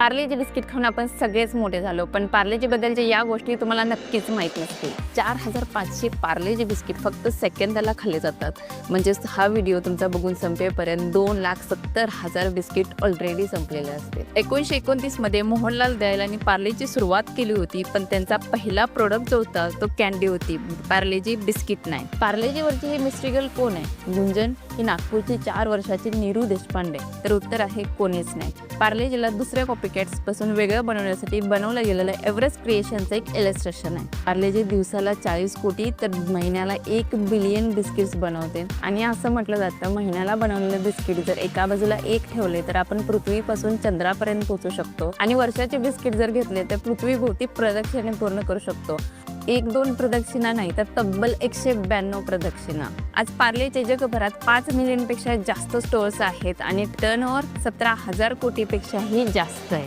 Parle-G biscuit खाऊन आपण सगळेच मोठे झालो, पण पार्लेजी बद्दलच्या या गोष्टी तुम्हाला नक्कीच माहीत नसतील. 4500 पार्लेजी बिस्किट फक्त सेकंदाला खाल्ले जातात. म्हणजेच हा व्हिडिओ तुमचा बघून संपेपर्यंत 2,70,000 बिस्किट ऑलरेडी संपलेले असते. 1929 मध्ये मोहनलाल दयालांनी पार्लेची सुरुवात केली होती, पण त्यांचा पहिला प्रोडक्ट जो होता तो कॅन्डी होती, पार्लेजी बिस्किट नाही. पार्लेजीवरची ही मिस्ट्री गर्ल कोण आहे? गुंजन ही नागपूरची 4 वर्षाची नीरू देशपांडे. तर उत्तर आहे कोणीच नाही. पार्लेजीला दुसऱ्या कॉपीकॅट्स पासून वेगळं बनवण्यासाठी बनवलं गेलेलं एव्हरेस्ट क्रिएशनचं एक इलस्ट्रेशन आहे. पार्लेजी दिवसाला 40 कोटी तर महिन्याला 1 बिलियन बिस्किट्स बनवते. आणि असं म्हटलं जातं, महिन्याला बनवलेले बिस्किट जर एका बाजूला एक ठेवले तर आपण पृथ्वीपासून चंद्रापर्यंत पोहोचू शकतो. आणि वर्षाचे बिस्किट जर घेतले तर पृथ्वीभोवती प्रदक्षिणे पूर्ण करू शकतो. 1-2 प्रदक्षिणा नाही तर तब्बल 192 प्रदक्षिणा. आज पार्लेचे जगभरात 5 मिलियनपेक्षा जास्त स्टोअर्स आहेत आणि टर्नओव्हर 17,000 कोटीपेक्षाही जास्त आहे.